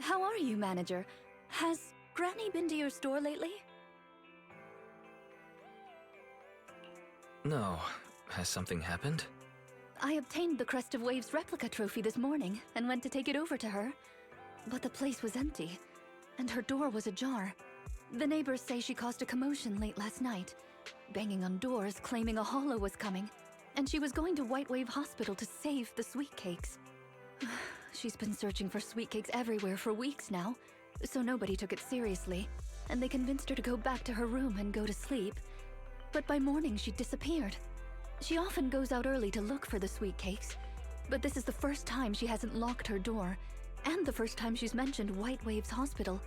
How are you, manager? Has Granny been to your store lately? No. Has something happened? I obtained the Crest of Waves replica trophy this morning and went to take it over to her. But the place was empty, and her door was ajar. The neighbors say she caused a commotion late last night, banging on doors claiming a holo was coming, and she was going to White Wave Hospital to save the sweet cakes. She's been searching for sweet cakes everywhere for weeks now, so nobody took it seriously, and they convinced her to go back to her room and go to sleep. But by morning, she disappeared. She often goes out early to look for the sweet cakes, but this is the first time she hasn't locked her door, and the first time she's mentioned White Waves Hospital.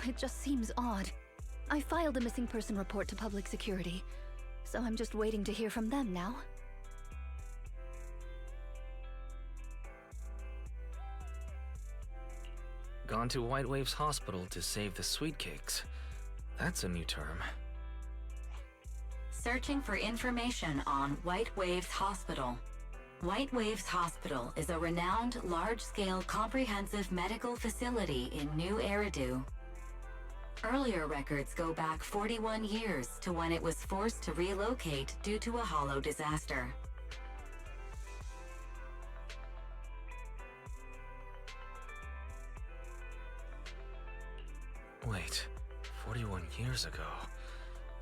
It just seems odd. I filed a missing person report to public security, so I'm just waiting to hear from them now. Gone to White Waves Hospital to save the sweet cakes. That's a new term. Searching for information on White Waves Hospital. White Waves Hospital is a renowned large-scale comprehensive medical facility in New Eridu. Earlier records go back 41 years to when it was forced to relocate due to a holo disaster. Wait, 41 years ago?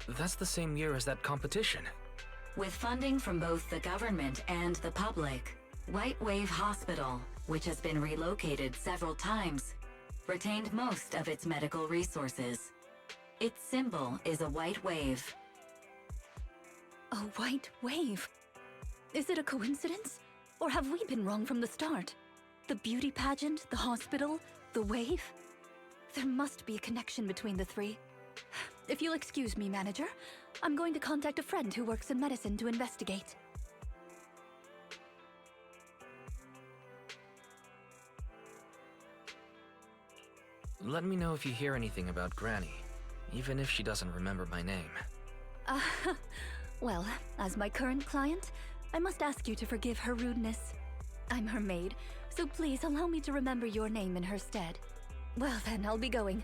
That's the same year as that competition. With funding from both the government and the public, White Wave Hospital, which has been relocated several times, retained most of its medical resources. Its symbol is a white wave. A white wave? Is it a coincidence? Or have we been wrong from the start? The beauty pageant, the hospital, the wave? There must be a connection between the three. If you'll excuse me, manager, I'm going to contact a friend who works in medicine to investigate. Let me know if you hear anything about Granny, even if she doesn't remember my name. Well, as my current client, I must ask you to forgive her rudeness. I'm her maid, so please allow me to remember your name in her stead. Well then, I'll be going.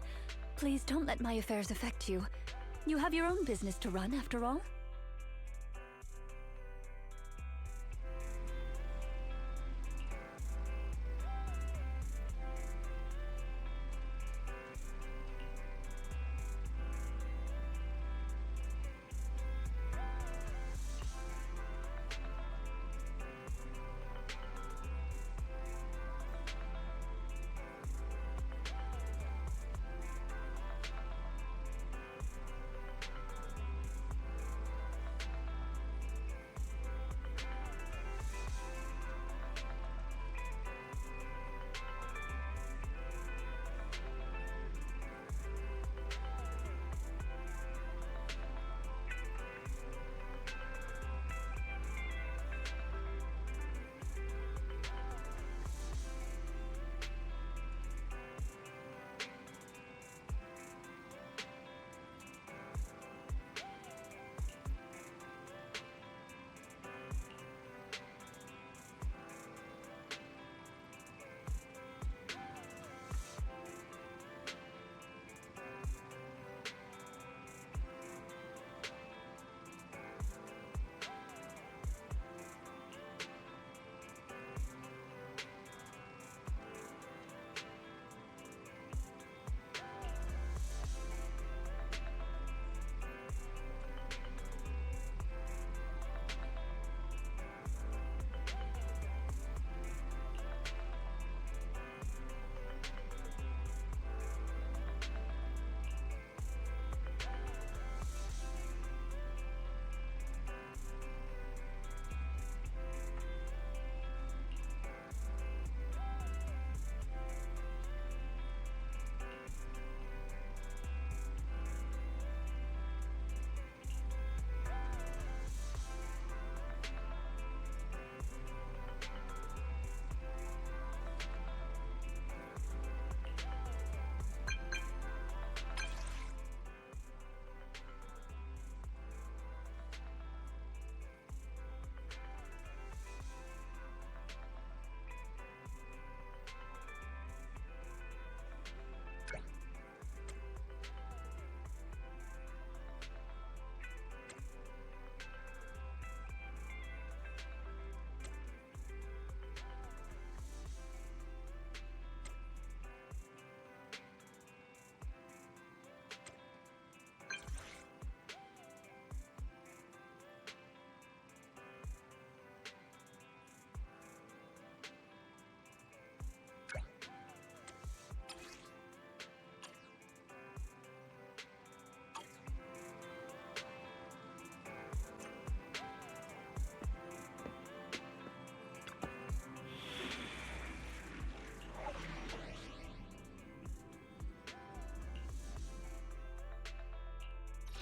Please don't let my affairs affect you. You have your own business to run, after all.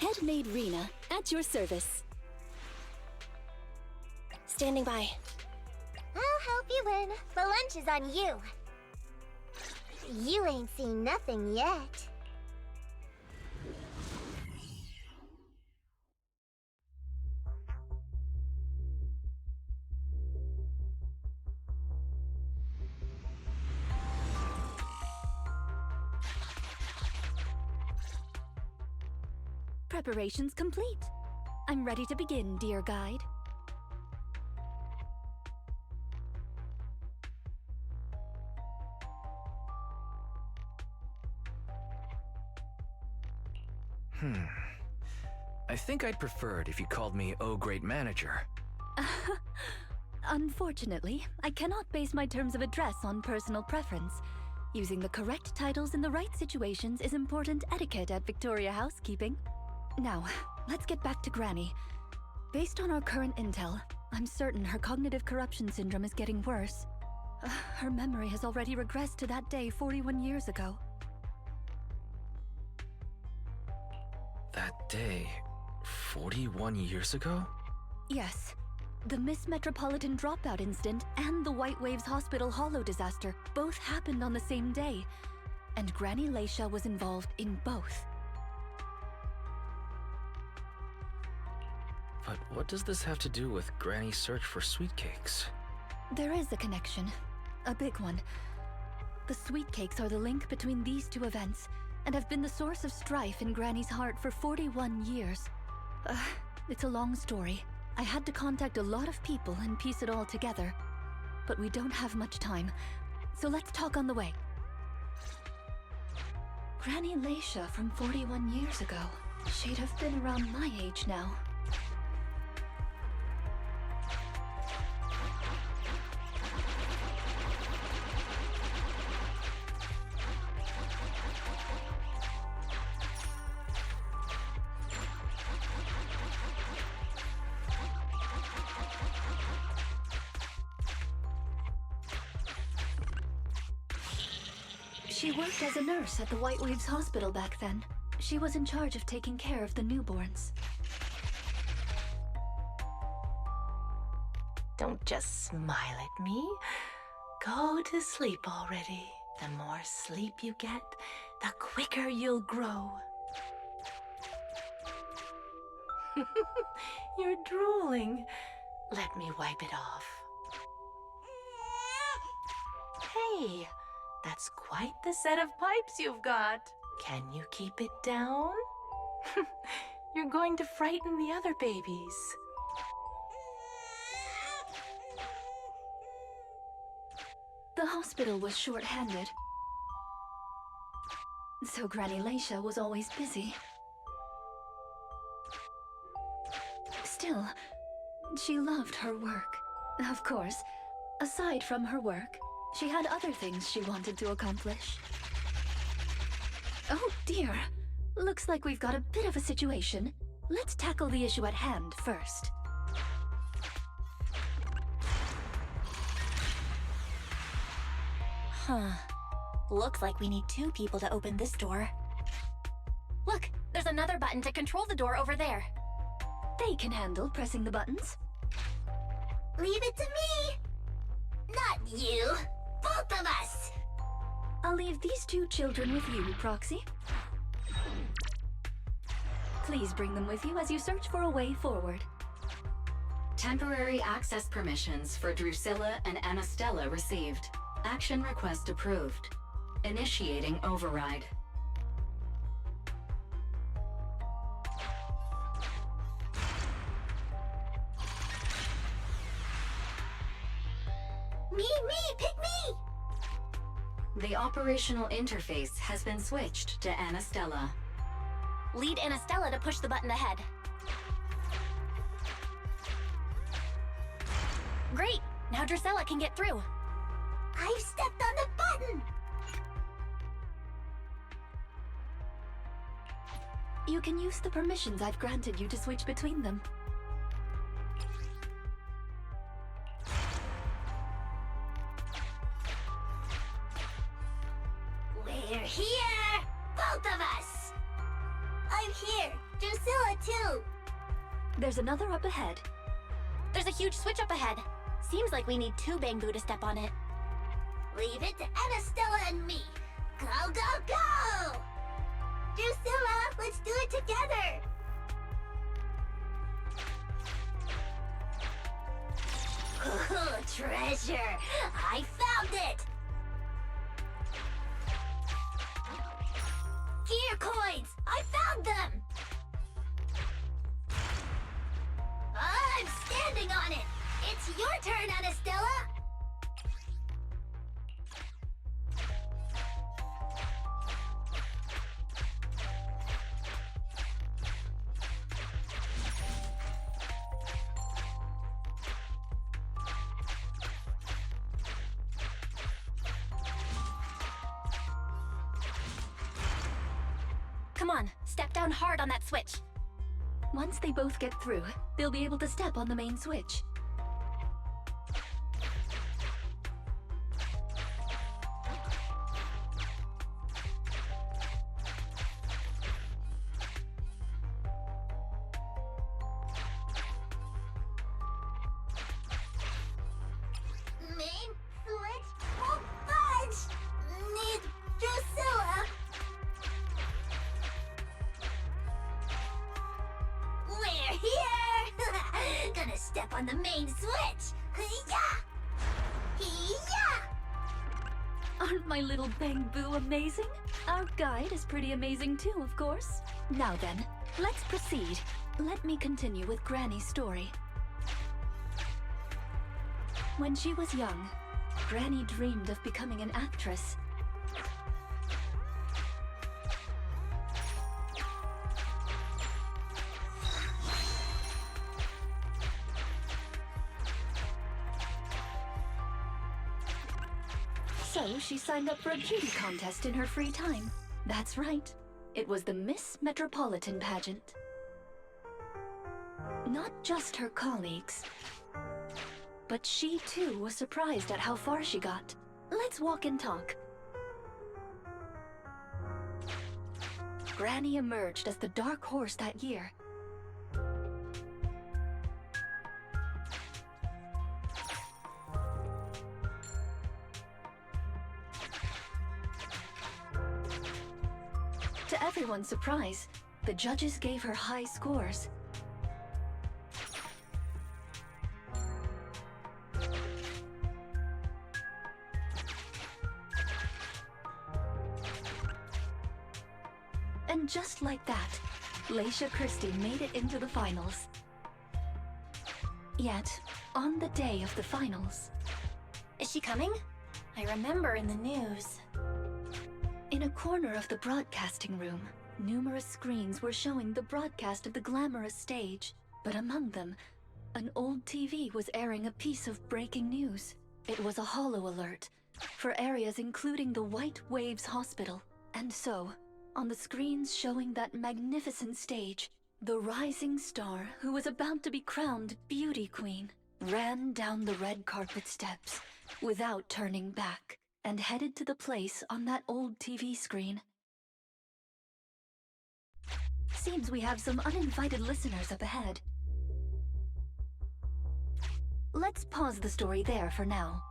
Head maid Rina, at your service. Standing by. I'll help you win. The lunch is on you. You ain't seen nothing yet. Preparations complete. I'm ready to begin, dear guide. I think I'd prefer it if you called me Oh Great Manager. Unfortunately, I cannot base my terms of address on personal preference. Using the correct titles in the right situations is important etiquette at Victoria Housekeeping. Now, let's get back to Granny. Based on our current intel, I'm certain her cognitive corruption syndrome is getting worse. Her memory has already regressed to that day 41 years ago. That day, 41 years ago? Yes. The Miss Metropolitan dropout incident and the White Waves Hospital Hollow disaster both happened on the same day, and Granny Leisha was involved in both. But what does this have to do with Granny's search for sweet cakes? There is a connection. A big one. The sweet cakes are the link between these two events, and have been the source of strife in Granny's heart for 41 years. It's a long story. I had to contact a lot of people and piece it all together. But we don't have much time, so let's talk on the way. Granny Leisha from 41 years ago. She'd have been around my age now. She worked as a nurse at the White Waves Hospital back then. She was in charge of taking care of the newborns. Don't just smile at me. Go to sleep already. The more sleep you get, the quicker you'll grow. You're drooling. Let me wipe it off. Hey, that's quite the set of pipes you've got. Can you keep it down? You're going to frighten the other babies. The hospital was short-handed, so Granny Leisha was always busy. Still, she loved her work. Of course, aside from her work, she had other things she wanted to accomplish. Oh dear, looks like we've got a bit of a situation. Let's tackle the issue at hand first. Huh. Looks like we need 2 people to open this door. Look, there's another button to control the door over there. They can handle pressing the buttons. Leave it to me! Not you! Both of us! I'll leave these 2 children with you, Proxy. Please bring them with you as you search for a way forward. Temporary access permissions for Drusilla and Anastella received. Action request approved. Initiating override. Me, pick me! The operational interface has been switched to Anastella. Lead Anastella to push the button ahead. Great! Now Drusilla can get through. I've stepped on the button! You can use the permissions I've granted you to switch between them. We're here! Both of us! I'm here! Drusilla, too. There's another up ahead. There's a huge switch up ahead. Seems like we need 2 Bamboo to step on it. Leave it to Anastella and me. Go, go, go! Drusilla, let's do it together! Ooh, treasure! I found it! Gear coins! I found them! I'm standing on it! It's your turn, Anastella! Come on, step down hard on that switch. Once they both get through, they'll be able to step on the main switch. Main switch? Oh, fudge! Need Drusilla. We're here! Gonna step on the main switch. Yeah! Yeah! Aren't my little Bamboo amazing? Our guide is pretty amazing too, of course. Now then, let's proceed. Let me continue with Granny's story. When she was young, Granny dreamed of becoming an actress. So she signed up for a beauty contest in her free time. That's right. It was the Miss Metropolitan pageant. Not just her colleagues, but she too was surprised at how far she got. Let's walk and talk. Granny emerged as the dark horse that year. To everyone's surprise, the judges gave her high scores. And just like that, Laisha Christie made it into the finals. Yet, on the day of the finals, Is she coming? I remember in the news. in a corner of the broadcasting room, numerous screens were showing the broadcast of the glamorous stage. But among them, an old TV was airing a piece of breaking news. It was a holo alert for areas including the White Waves Hospital. And so, on the screens showing that magnificent stage, the rising star who was about to be crowned Beauty Queen ran down the red carpet steps without turning back and headed to the place on that old TV screen. Seems we have some uninvited listeners up ahead. Let's pause the story there for now.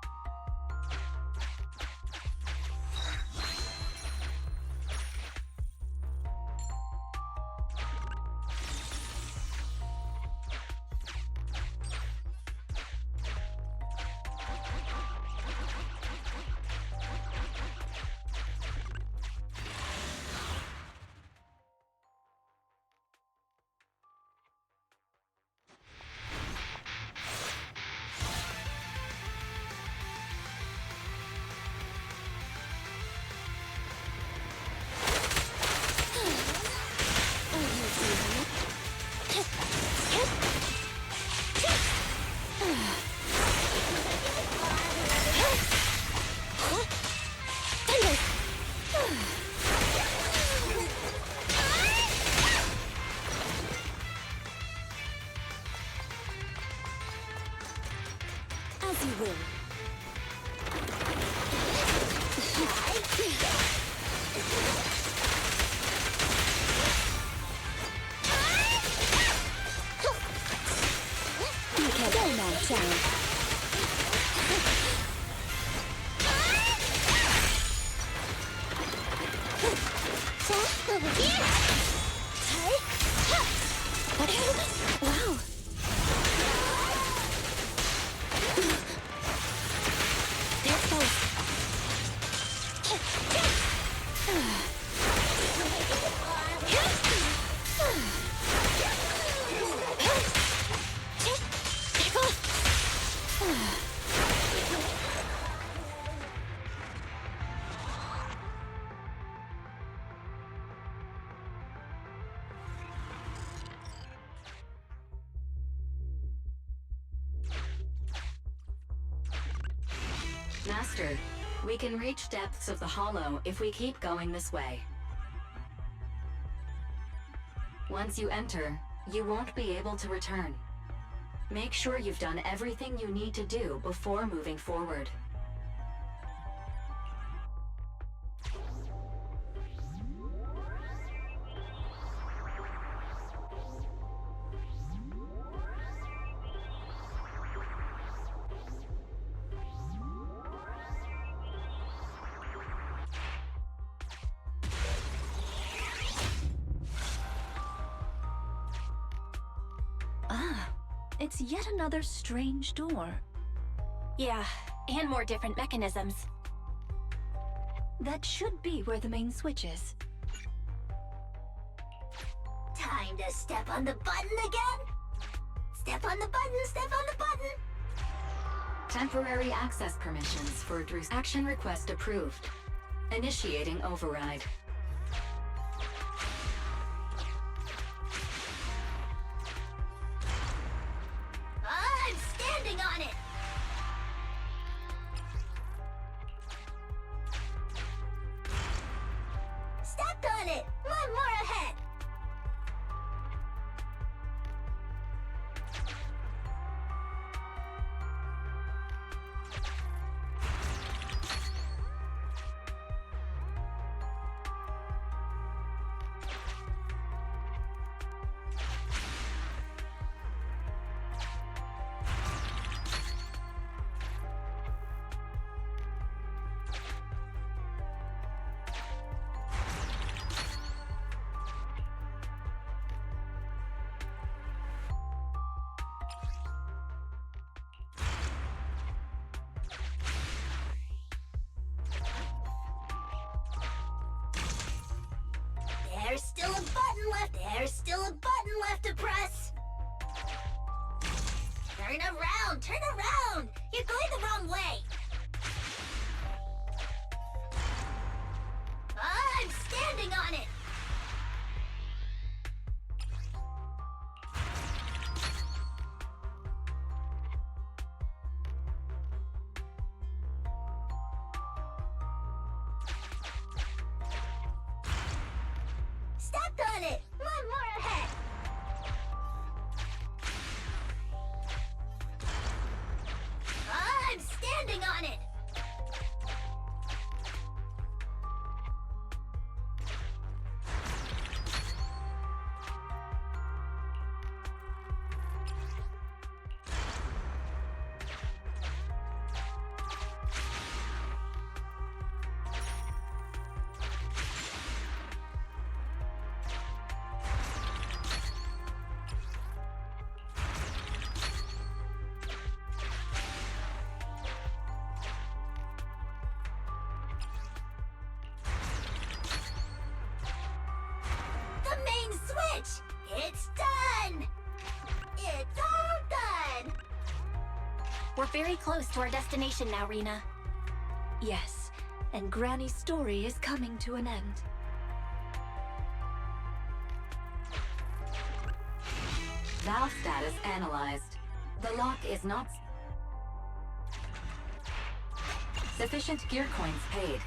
Wow. They're close. Master, we can reach depths of the hollow if we keep going this way. Once you enter, you won't be able to return. Make sure you've done everything you need to do before moving forward. It's yet another strange door. Yeah, and more different mechanisms. That should be where the main switch is. Time to step on the button again? Step on the button, step on the button! Temporary access permissions for Drew's action request approved. Initiating override. I'm standing on it! Stepped on it! One more ahead! There's still a button left. There's still a button left to press. Turn around. Turn around. You're going the wrong way. I'm standing on it. Stepped on it. One more ahead. I'm standing on it. The main switch! It's done! It's all done! We're very close to our destination now, Rina. Yes, and Granny's story is coming to an end. Valve status analyzed. The lock is not... Sufficient gear coins paid.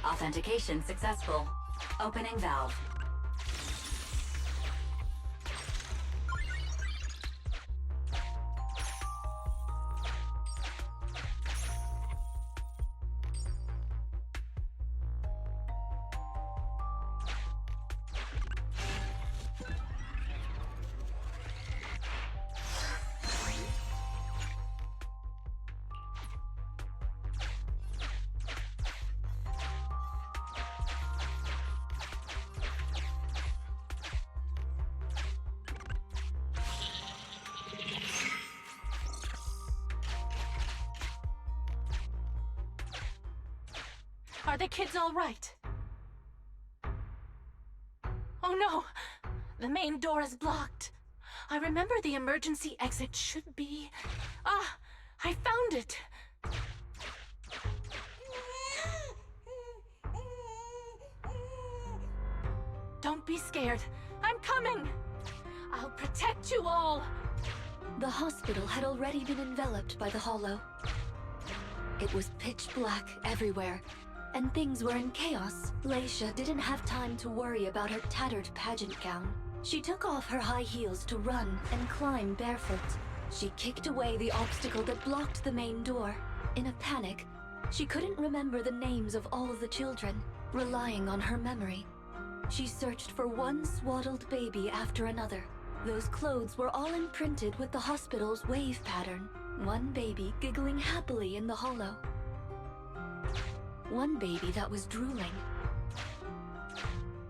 Authentication successful. Opening valve. Are the kids all right? Oh no! The main door is blocked. I remember the emergency exit should be... Ah! I found it! Don't be scared. I'm coming! I'll protect you all! The hospital had already been enveloped by the hollow. It was pitch black everywhere, and things were in chaos. Leisha didn't have time to worry about her tattered pageant gown. She took off her high heels to run and climb barefoot. She kicked away the obstacle that blocked the main door. In a panic, she couldn't remember the names of all of the children. Relying on her memory, she searched for one swaddled baby after another. Those clothes were all imprinted with the hospital's wave pattern. One baby giggling happily in the hollow. One baby that was drooling.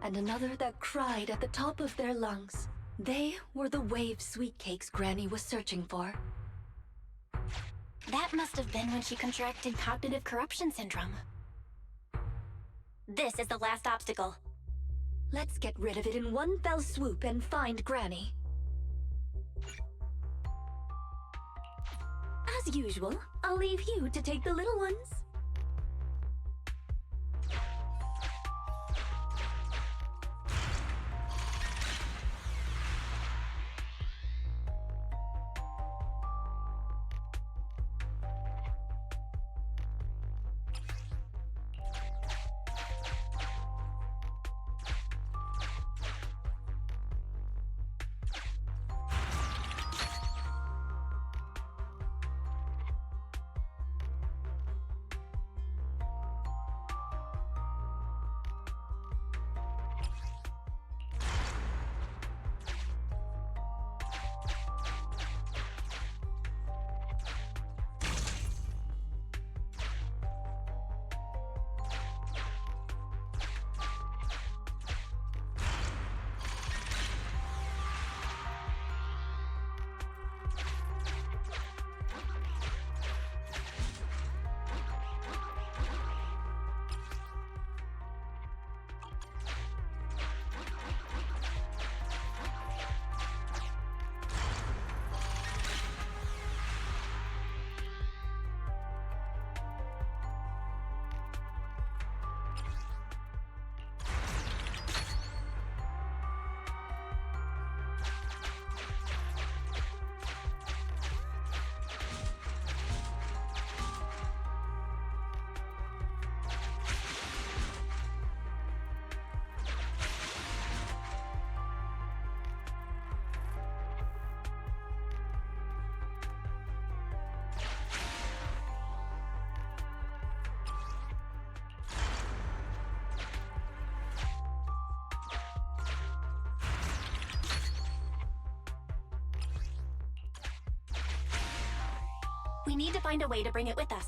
And another that cried at the top of their lungs. They were the wave sweet cakes Granny was searching for. That must have been when she contracted cognitive corruption syndrome. This is the last obstacle. Let's get rid of it in one fell swoop and find Granny. As usual, I'll leave you to take the little ones. We need to find a way to bring it with us.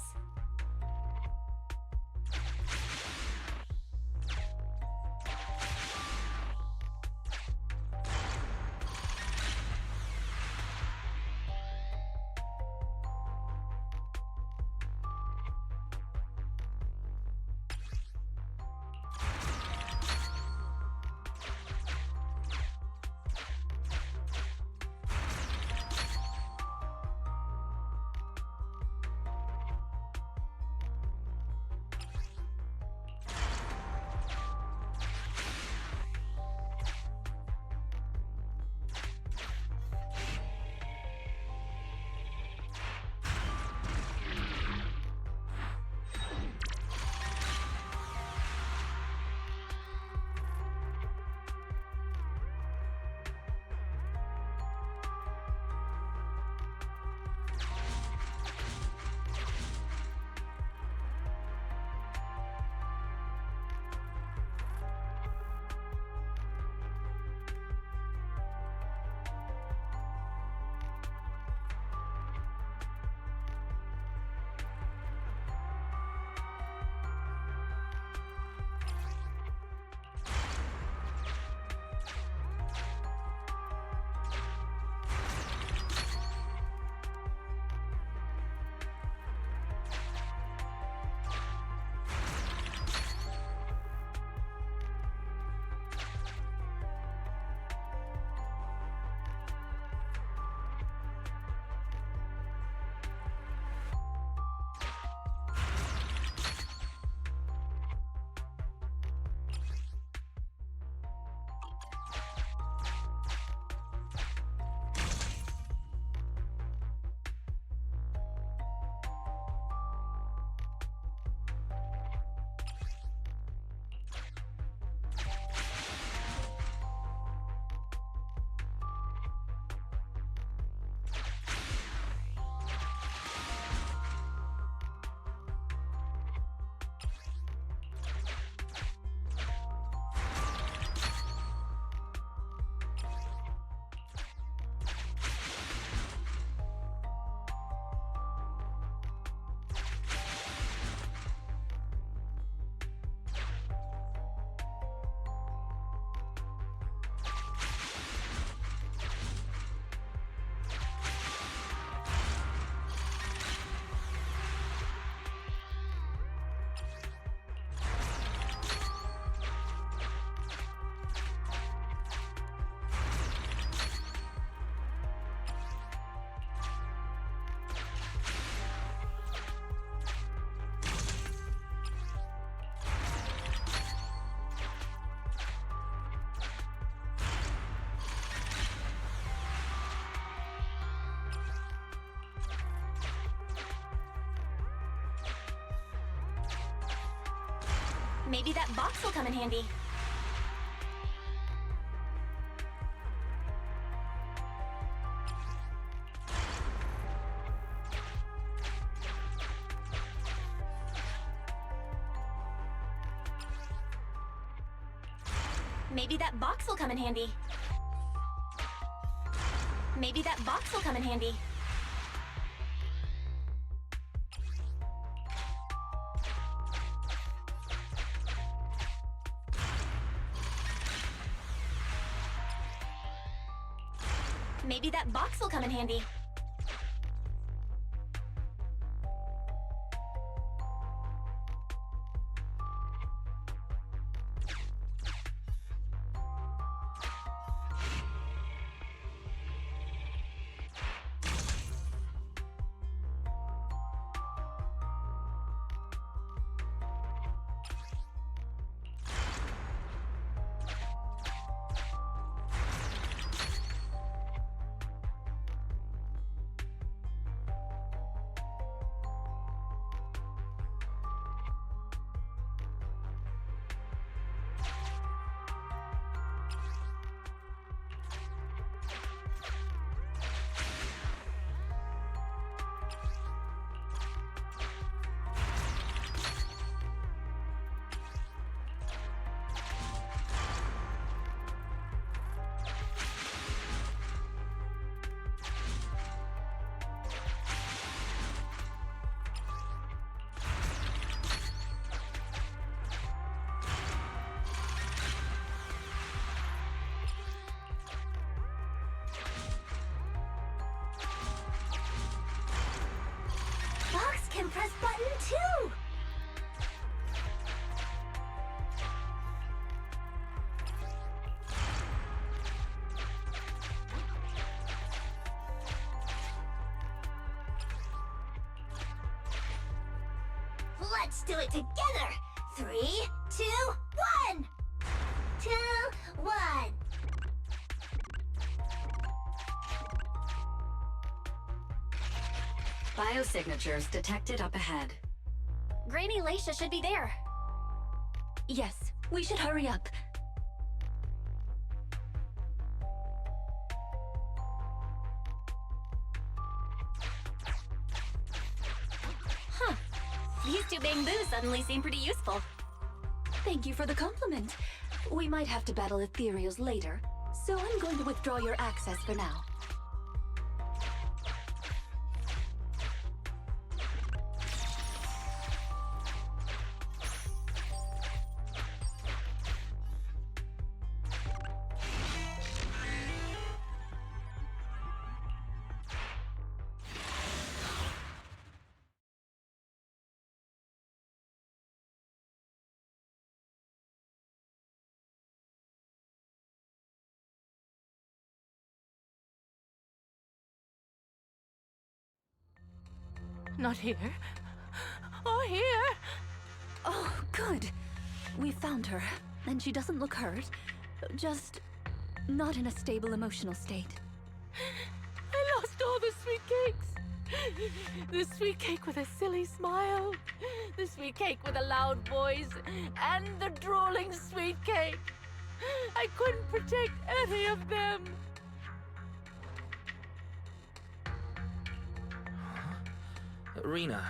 Maybe that box will come in handy. Maybe that box will come in handy. Maybe that box will come in handy. Maybe that box will come in handy. Box can press button too! Let's do it together! 3, 2, 1! 2, 1! Biosignatures detected up ahead. Granny Laisha should be there. Yes, we should hurry up. Huh. These two bamboos suddenly seem pretty useful. Thank you for the compliment. We might have to battle ethereals later, so I'm going to withdraw your access for now. Not here. Oh, here! Oh, good. We found her, and she doesn't look hurt. Just not in a stable emotional state. I lost all the sweet cakes. The sweet cake with a silly smile. The sweet cake with a loud voice. And the drooling sweet cake. I couldn't protect any of them. Rina,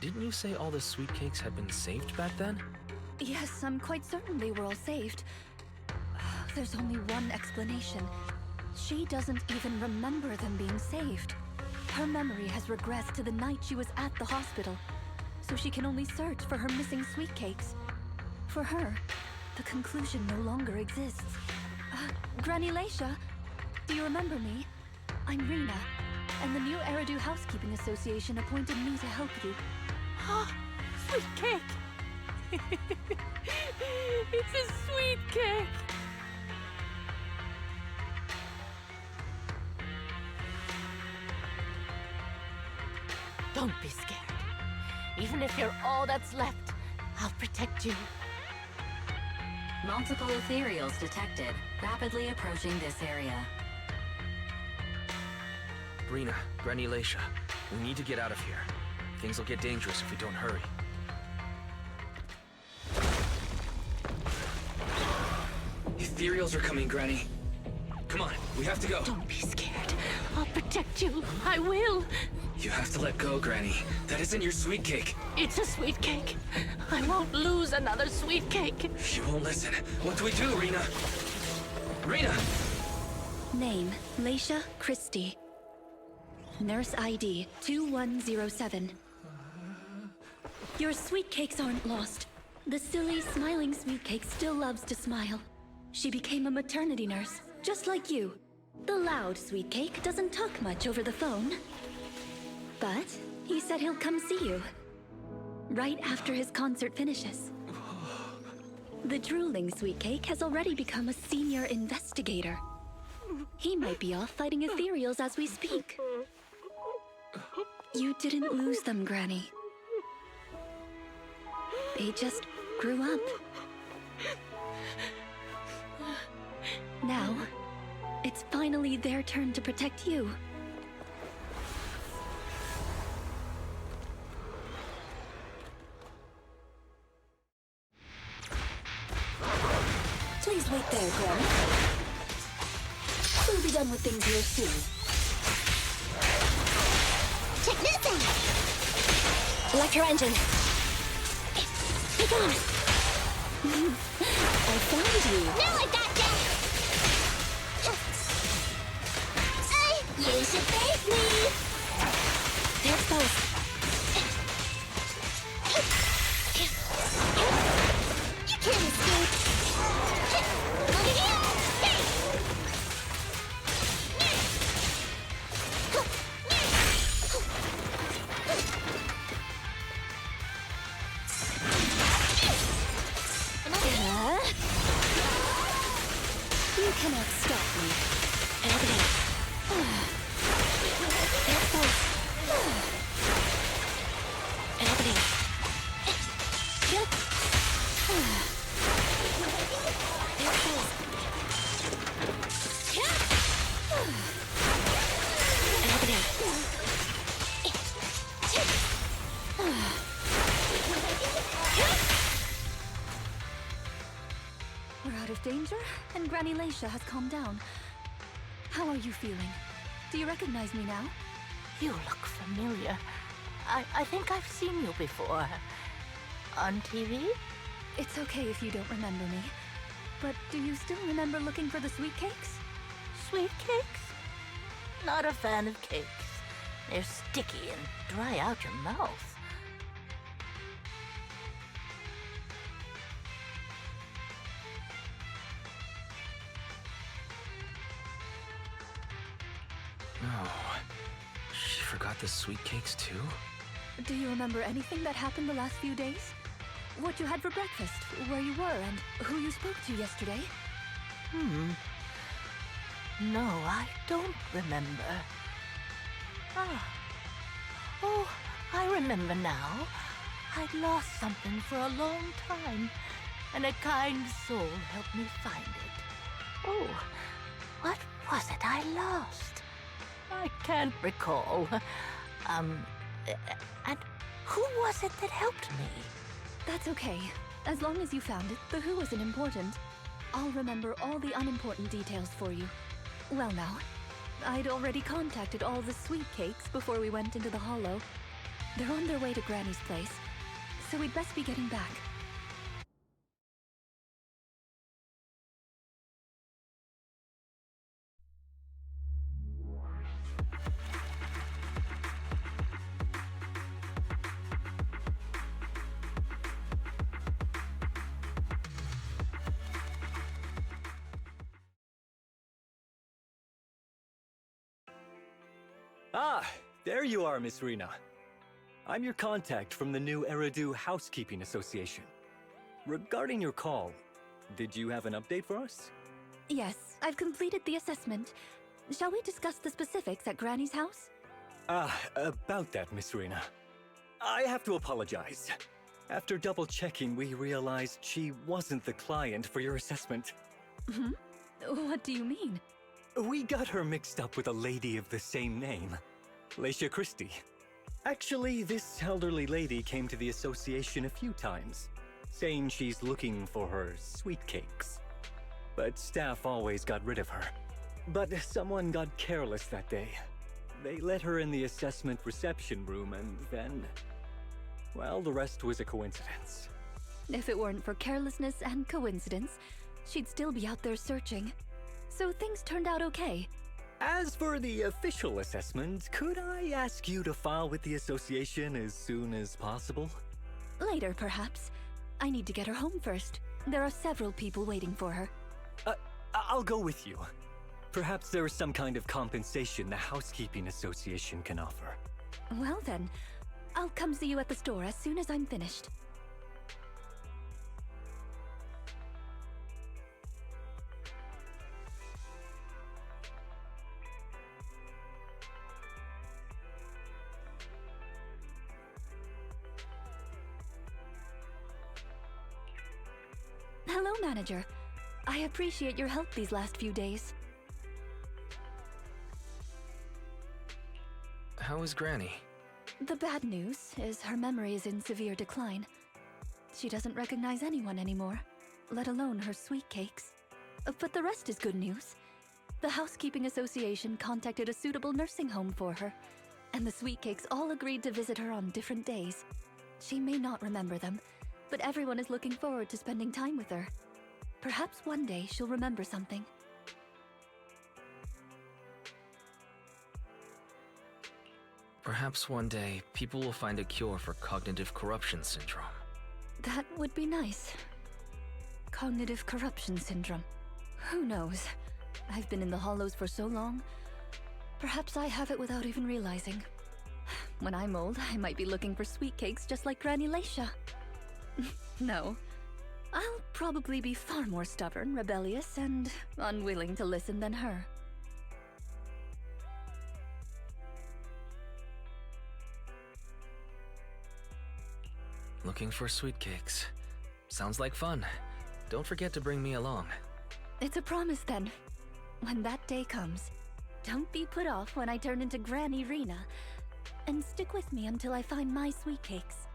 didn't you say all the sweet cakes had been saved back then? Yes, I'm quite certain they were all saved. There's only one explanation. She doesn't even remember them being saved. Her memory has regressed to the night she was at the hospital, so she can only search for her missing sweet cakes. For her, the conclusion no longer exists. Granny Laisha, do you remember me? I'm Rina, and the new Eridu Housekeeping Association appointed me to help you. Sweet cake. It's a sweet cake. Don't be scared. Even if you're all that's left, I'll protect you. Multiple ethereals detected, rapidly approaching this area. Rina, Granny Laisha, we need to get out of here. Things will get dangerous if we don't hurry. Ethereals are coming, Granny. Come on, we have to go. Don't be scared. I'll protect you. I will. You have to let go, Granny. That isn't your sweet cake. It's a sweet cake. I won't lose another sweet cake. She won't listen. What do we do, Rina? Rina! Name, Leisha Christie. Nurse ID 2107. Your sweet cakes aren't lost. The silly, smiling sweet cake still loves to smile. She became a maternity nurse, just like you. The loud sweet cake doesn't talk much over the phone. But he said he'll come see you. Right after his concert finishes. The drooling sweet cake has already become a senior investigator. He might be off fighting ethereals as we speak. You didn't lose them, Granny. They just grew up. Now, it's finally their turn to protect you. Please wait there, Granny. We'll be done with things here soon. Check this out! Electro engine. Be gone. I found you. Now I gotcha! You should thank me! They're exposed. You can't escape! Over here! You cannot stop me. Everything. They're exposed. Everything. Yep. They're exposed. Everything. We're out of danger, and Granny Leisha has calmed down. How are you feeling? Do you recognize me now? You look familiar. I think I've seen you before. On TV? It's okay if you don't remember me. But do you still remember looking for the sweet cakes? Sweet cakes? Not a fan of cakes. They're sticky and dry out your mouth. No. She forgot the sweet cakes too? Do you remember anything that happened the last few days? What you had for breakfast, where you were, and who you spoke to yesterday? No, I don't remember. Oh, I remember now. I'd lost something for a long time, and a kind soul helped me find it. Oh, what was it I lost? I can't recall. And who was it that helped me? That's okay. As long as you found it, the who isn't important. I'll remember all the unimportant details for you. Well now, I'd already contacted all the sweet cakes before we went into the hollow. They're on their way to Granny's place, so we'd best be getting back. Ah, there you are, Miss Rina. I'm your contact from the new Eridu Housekeeping Association. Regarding your call, did you have an update for us? Yes, I've completed the assessment. Shall we discuss the specifics at Granny's house? About that, Miss Rina. I have to apologize. After double-checking, we realized she wasn't the client for your assessment. What do you mean? We got her mixed up with a lady of the same name, Leisha Christie. Actually, this elderly lady came to the association a few times, saying she's looking for her sweet cakes. but staff always got rid of her. But someone got careless that day. They let her in the assessment reception room and then... well, the rest was a coincidence. If it weren't for carelessness and coincidence, she'd still be out there searching. So things turned out okay. As for the official assessment, could I ask you to file with the association as soon as possible? Later, perhaps. I need to get her home first. There are several people waiting for her. I'll go with you. Perhaps there is some kind of compensation the Housekeeping Association can offer. Well then, I'll come see you at the store as soon as I'm finished. Hello, Manager. I appreciate your help these last few days. How is Granny? The bad news is her memory is in severe decline. She doesn't recognize anyone anymore, let alone her sweet cakes. But the rest is good news. The Housekeeping Association contacted a suitable nursing home for her, and the sweet cakes all agreed to visit her on different days. She may not remember them, but everyone is looking forward to spending time with her. Perhaps one day she'll remember something. Perhaps one day, people will find a cure for cognitive corruption syndrome. That would be nice. Cognitive corruption syndrome. Who knows? I've been in the Hollows for so long. Perhaps I have it without even realizing. When I'm old, I might be looking for sweet cakes just like Granny Leisha. No. I'll probably be far more stubborn, rebellious, and unwilling to listen than her. Looking for sweet cakes. Sounds like fun. Don't forget to bring me along. It's a promise then. When that day comes, don't be put off when I turn into Granny Rina. And stick with me until I find my sweet cakes.